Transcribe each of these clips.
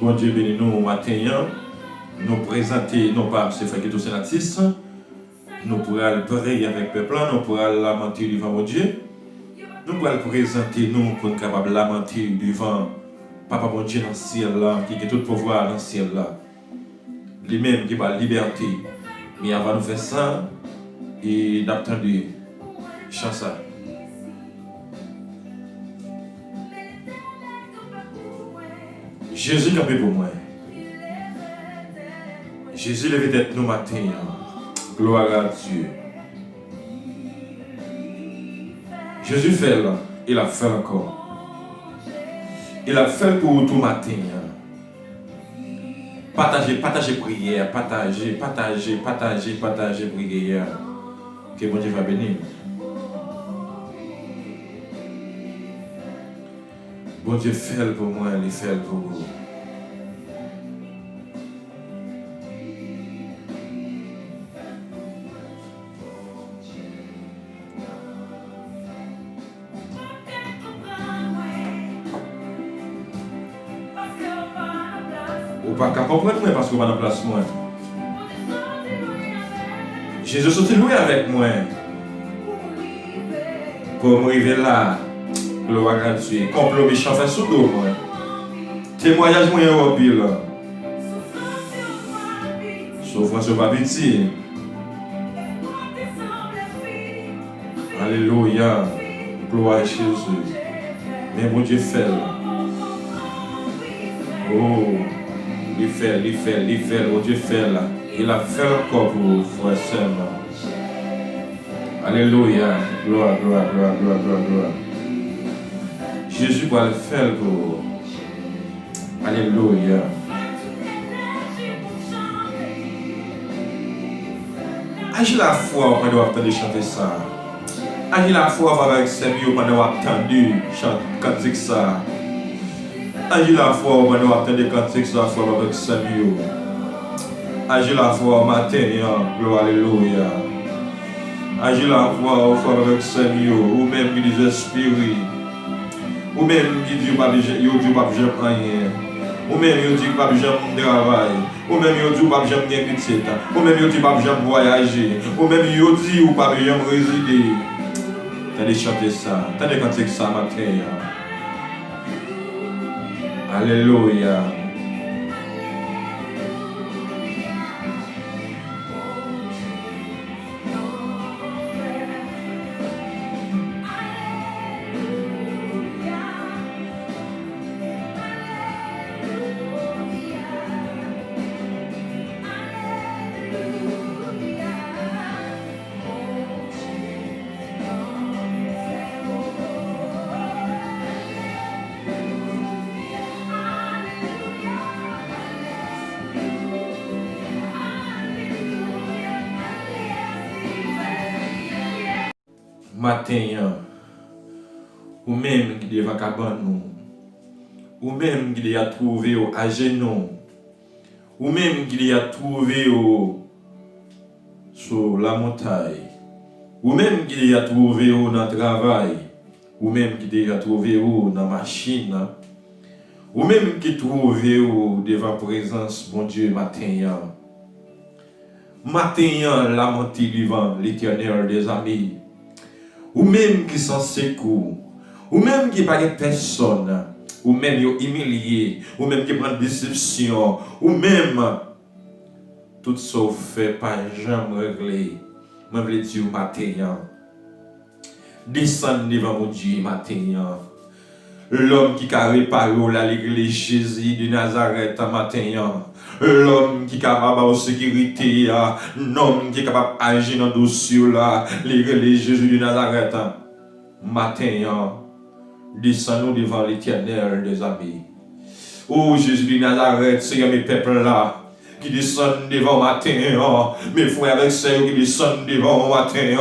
Bon Dieu bénis nous au matin, nous présenter, non pas c'est frère qui est sénatrice, nous pourrons prier avec le peuple, nous pourrons lamenter devant mon Dieu, nous pourrons présenter nous pour être capable de lamenter devant Papa mon Dieu dans le ciel là, qui est tout pouvoir dans le ciel là, lui-même qui parle liberté. Mais avant de faire ça, et d'attendre chant ça. Jésus campé pour moi. Jésus levé tête nous matin. Gloire à Dieu. Jésus fait là, il a fait encore. Il a fait pour tout matin. Partagez prière, partagez prière. Que bon Dieu va bénir. Bon Dieu fait pour moi, il fait pour vous. Vous ne pouvez pas comprendre moi parce que vous n'avez pas de place moi. Jésus est loué avec moi. Pour m'arriver là. Gloire à Dieu. Complot méchant fait sous dos moi. Témoignage moi en pile. Souffrance pas petit. Alléluia. Gloire à Jésus. Mais bon Dieu fait. Oh, il fait, bon Dieu fait là. Il a fait encore pour vous, frère seulement. Alléluia. Gloire. Jésus va le faire pour vous. Alléluia. Agis la foi pendant que vous avez chanter ça. Agis la foi avec ses mieux pendant que vous avez entendu chanter ça. Agis la foi pendant que vous avez entendu cantique ça avec ses mieux. Agis la foi au matin, gloire, alléluia. Agis la foi avec ses mieux, ou même qui des esprits. Ou même qui dit pas de rien. Ou même qui dit pas de travail. Ou même qui dit pas de petit. Ou même qui dit pas de voyager. Ou même qui dit pas de résider. T'allez chanter ça. T'allez canter ça matin. Alléluia. Matin, ou même qui devant cabane, ou même qui a trouvé à genoux, ou même qui a trouvé sur la montagne, ou même qui a trouvé dans le travail, ou même qui a trouvé dans la machine, ou même qui trouvé devant la présence, mon Dieu, matin. Matin, lamenté devant l'Éternel des amis. Ou même qui sont secours, ou même qui pas de personne, ou même qui humilié, ou même qui prend déception, ou même tout ça fait pas jamais régler. Moi je veux dire matin, descendre devant mon Dieu matin. L'homme qui a réparé l'église Jésus de Nazareth matin. L'homme qui est capable de sécurité, l'homme qui est capable d'agir dans le dossier, l'église Jésus de Nazareth. Matin, descendons devant l'Éternel des amis. Oh Jésus de Nazareth, Seigneur, mes peuples là, qui descendent devant matin, mes frères avec sœurs qui descendent devant matin,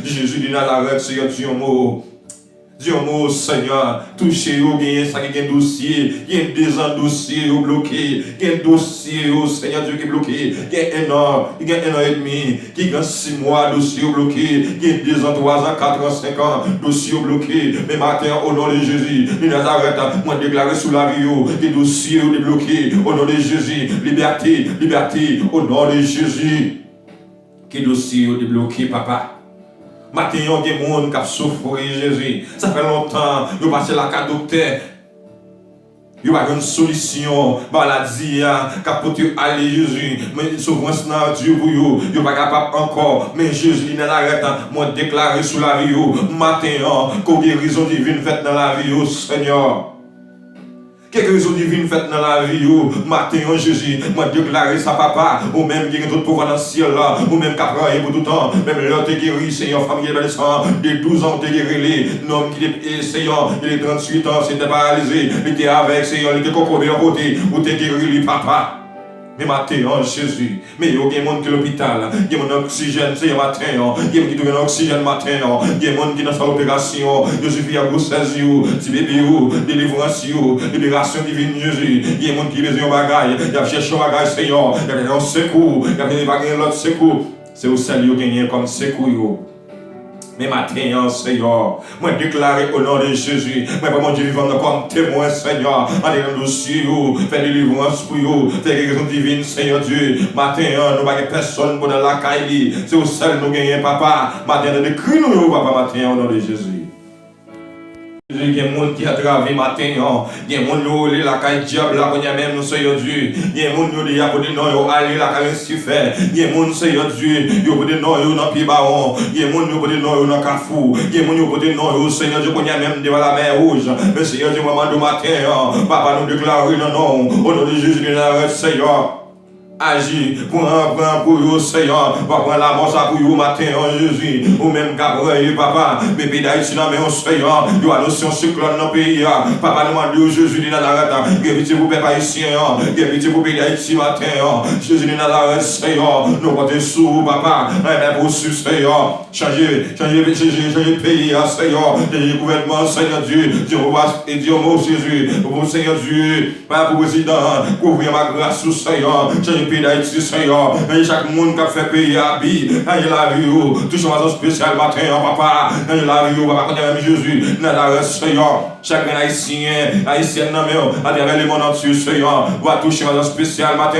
Jésus de Nazareth, Seigneur, Dieu mot. Dieu mon Seigneur, touchez vous, gagnez ça qui est un dossier, il y a des ans dossier bloqué, il y a un dossier au Seigneur Dieu qui est bloqué, il y a un an et demi, qui a 6 mois dossier bloqué, il y a 2 ans, 3 ans, 4 ans, 5 ans, dossier bloqué. Mais matin, au nom de Jésus, de Nazareth, moi déclaré sous la vie, que dossier débloqué, au nom de Jésus, liberté, liberté, au nom de Jésus, que dossier débloqué, papa. Matin, il y a des gens qui souffrent, Jésus. Ça fait longtemps, ils ont passé la carte docteur. Il y a une solution, maladie, qui a pu aller Jésus. Mais souvent, c'est Dieu pour vous. Il n'est pas capable encore. Mais Jésus, il n'arrête pas. Moi, déclaré sous la vie. Matin, qu'une guérison divine faite dans la vie, Seigneur. Quelque chose divine faite dans la vie, matin, Jésus, moi déclaré ça, papa, ou même qui est tout pouvoir dans le ciel là, ou même qui a prié pour tout le temps, même l'autre t'es guéri, Seigneur, famille de sang, de 12 ans t'es guéri, l'homme qui est Seigneur, il est 38 ans, c'était paralysé, il était avec, Seigneur, il était concordé à côté, ou t'es guéri, papa. Mais matin, Jésus, mais il y a des gens qui sont à l'hôpital, il y a des oxygène, c'est matin, il y a des gens qui ont oxygène matin, il y a des gens qui sont dans l'opération, Jésus vient à grossesse, petit bébé, délivrance, libération divine, Jésus, il y a des gens qui ont un bagage, il y a cherché un bagage, Seigneur, il y a un secours, il y a des l'autre secours, c'est au salut qui gagné comme secours. Mais matin, Seigneur, moi déclaré au nom de Jésus, moi pas mon Dieu vivant comme témoin, Seigneur, en ayant dossier, faire délivrance pour vous, faire guérison divine, Seigneur Dieu. Matin, nous n'avons personne pour dans la caille, c'est au seul nous gagnons, papa. Matin, nous décrivons, papa, matin, au nom de Jésus. Il y a des gens qui ont traversé matin, il y a des gens qui ont la caille diable, là, quand même, nous Seigneur Dieu. Il y a des gens qui ont dit, non, aller la caille si fait. Il y a des gens, Seigneur Dieu, qui ont dit, non, ils ont dans pied baron. Il y a des gens qui ont dit, non, ils ont dans cafou. Il y a des gens qui ont dit, non, Seigneur Dieu, qu'on y a même devant la mer rouge. Mais Seigneur Dieu, maman, de matin, papa nous déclare, non, non, au nom de Jésus de Nazareth, Seigneur. Agis pour vous, Seigneur. Va prendre la mort pour vous matin, Jésus. Ou même Gabriel, papa. Mais pays d'Haïti, non, mais Seigneur. Il y a notion cyclone dans le pays. Papa demande au Jésus de Nazareth. Guérissez vous, papa haïtien. Guérissez vous, pays d'Haïti matin. Jésus de Nazareth, Seigneur. Nous comptons sous, papa. Mais pour sous, Seigneur. Changez le pays, Seigneur. Changez le gouvernement, Seigneur Dieu. Dieu et Dieu, mon Jésus. Pour Seigneur Dieu. Pas pour président. Couvrir ma grâce, Seigneur. Pays d'Haïti, Seigneur, et chaque monde qui a fait pays à vie, il a vu, touche un spécial matin, papa, il a vu, papa, quand même Jésus, Nazareth, Seigneur, chaque haïtien, haïtienne, à travers le monde entier, Seigneur, va toucher un spécial matin,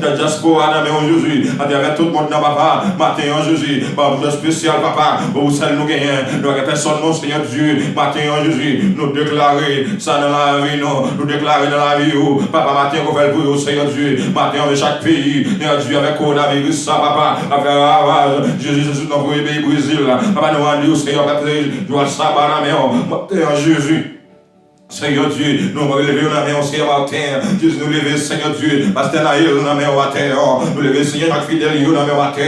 de diaspora, Jésus, à travers tout le monde, papa, matin, Jésus, un spécial, papa, vous savez, nous gagnons, nous avons personne, non, Seigneur Dieu, matin, Jésus, nous déclarer ça dans la vie, nous déclarer dans la vie, papa, matin, qu'on fait pour vous, Seigneur Dieu, matin, avec chaque pays, Dieu avec coronavirus, ça, papa, avec ravage, Jésus, dans le pays Brésil, papa, nous rendons, Seigneur, nous allons savoir, Jésus. Seigneur Dieu, nous lever la main au ciel matin. Jésus nous lever, Seigneur Dieu. Pasteur Naïl, nous la main au matin. Nous lever, Seigneur, Jacques Fidèle, nous la main au matin.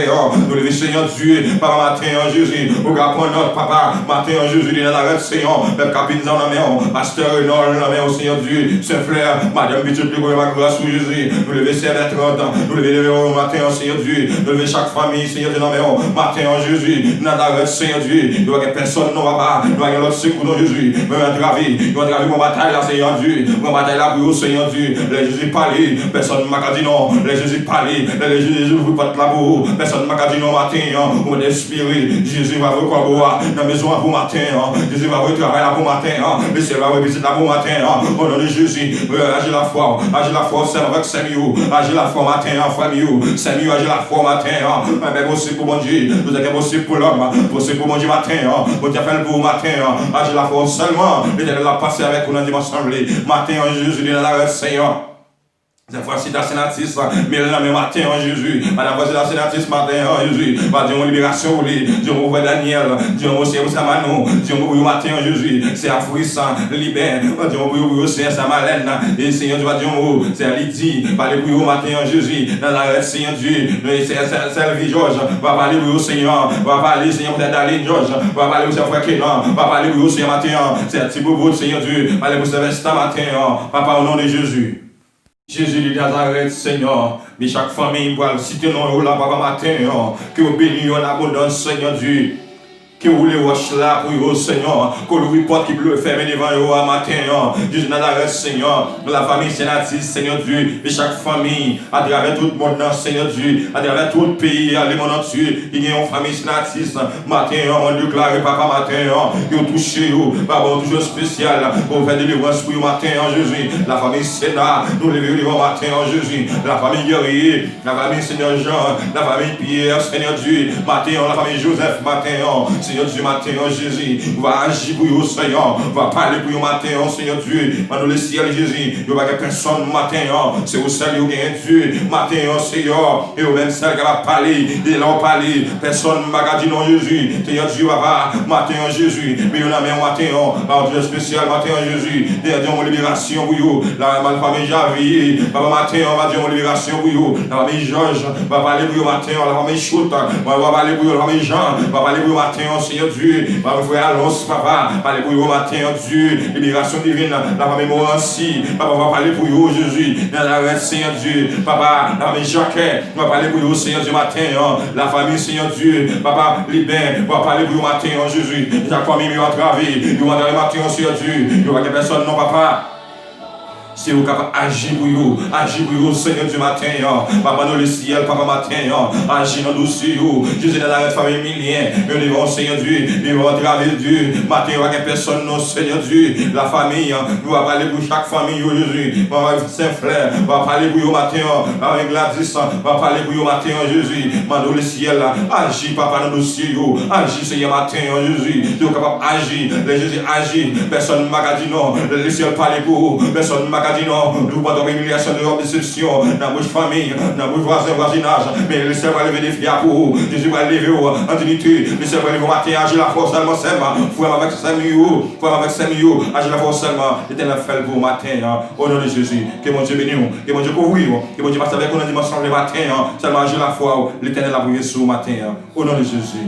Nous lever, Seigneur Dieu, par matin, Jésus. Nous gardons notre papa, matin, Jésus, de Nazareth, Seigneur. Même capitaine dans la main, Pasteur Renaud, la main au Seigneur Dieu. Saint frère, Madame Bichot, nous ma grâce sur Jésus. Nous lever, Seigneur, 30 ans. Nous lever au matin, Seigneur Dieu. Nous lever chaque famille, Seigneur, de la main, matin, Jésus. Nazareth, Seigneur Dieu. Nous avons personne, non, papa. Nous avons l'autre secours, non, Jésus. Nous avons travé, mon bataille là, Seigneur Dieu, mon bataille là pour vous, Seigneur Dieu. Les Jésus parlé, personne ne m'a dit non. Les Jésus parlé, les Jésus vous pas là pour vous. Personne ne m'a dit non matin. On est inspiré. Jésus va vous quoi boire dans la maison pour matin. Jésus va vous travailler là pour matin. Mais c'est là vous visiter là pour matin. Au nom de Jésus, agir la foi, c'est avec Samuel. Agir la foi matin, famille. Samuel, agir la foi matin. Mais possible pour mon Dieu, vous êtes possible pour l'homme, possible pour mon Dieu matin. Vous êtes fait pour matin. Agir la foi seulement. L'éternel a passé avec vous dans dimanche. Matin en Jésus de Nazareth, Seigneur. Cette fois-ci, la sénatrice, mais le même matin en Jésus. Madame, voici la sénatrice matin en Jésus. Dieu mon libération, Dieu mon Daniel, Dieu mon Seigneur Samano, Dieu mon matin en Jésus. C'est Afouissa, libère, Dieu mon c'est Samalène, et Seigneur Dieu, c'est Lydie, parlez pour vous matin en Jésus. Nazareth, Seigneur Dieu, c'est Sylvie Georges, va parler pour vous, Seigneur, va parler, Seigneur, pour Daline Georges, va parler pour frère Kénan, va parler pour vous, Seigneur matin, c'est Thibaut, Seigneur Dieu, parlez pour Sylvestre matin, papa au nom de Jésus. Jésus de Nazareth, Seigneur, mais chaque famille va citer non là, papa matin, que vous bénissez en abondance, Seigneur Dieu. qui roule roche là pour vous, Seigneur, que l'ouvre porte qui peut fermer devant vous à matin, Jésus Nazareth, Seigneur, la famille sénatrice, Seigneur Dieu, et chaque famille, à travers tout le monde, Seigneur Dieu, à travers tout le pays, à l'émon entier, il y a une famille sénatrice, matin, on déclare, papa, matin, ils ont touché, papa, toujours spécial, pour faire délivrance pour matin, Jésus, la famille Sénat, nous levons devant matin, Jésus, la famille guerrier, la famille Seigneur Jean, la famille Pierre, Seigneur Dieu, matin, la famille Joseph, matin, Seigneur Dieu, matin, Jésus, va agir pour vous, Seigneur, va parler pour vous, matin, Seigneur Dieu, dans le ciel, Jésus, il n'y a pas personne, matin, c'est au ciel, il y a Dieu, matin, Seigneur, et au même ciel qui va parler, et là, parler, personne ne va dire non, Jésus, Seigneur Dieu, papa, matin, Jésus, mais il y a un matin, un Dieu spécial, matin, Jésus, il y a une libération pour vous, la famille Javier, papa, matin, on va dire une libération pour vous, la famille Georges, va parler pour vous, matin, la famille Choute, va parler pour vous, la famille Jean, va parler pour vous, matin, Seigneur Dieu, va vous faire Alonso, papa, parler pour vous, matin, Dieu, libération divine, la famille Morancy, papa, va parler pour vous, Jésus, la Seigneur Dieu, papa, la famille Jacques, va parler pour vous, Seigneur Dieu, matin, la famille, Seigneur Dieu, papa, Libin, va parler pour vous, matin, Jésus, la famille, va traver, vous va traver, matin, Seigneur Dieu, il n'y a personne, non, papa. Si vous êtes capable d'agir pour vous, Seigneur du matin, papa dans le ciel, papa matin, agir dans douceur, Jésus dans la famille millien, nous devons, Seigneur Dieu, nous devons travailler Dieu, matin, il n'y a personne, non, Seigneur Dieu, la famille, nous allons parler pour chaque famille, Jésus, papa Saint-Frère, va parler pour vous matin, avec Gladys, va parler pour vous matin, Jésus, dans le ciel, agis, papa dans le ciel, agis, Seigneur matin, Jésus, tu es capable d'agir, Jésus agit, personne ne m'a dit non, le ciel parle pour vous, personne ne m'a dit non, nous pas d'humiliation, de déception, dans votre famille, dans votre voisinage, mais le Seigneur va lever des filles pour vous, Jésus va lever en dignité, le Seigneur va lever au matin, agir la force seulement, frère avec Samuel, agir la force seulement, l'éternel fait pour le matin, au nom de Jésus, que mon Dieu bénisse, que mon Dieu couvre, que mon Dieu passe avec nous dans dimanche le matin, seulement agir la foi, l'éternel a brillé sur le matin, au nom de Jésus.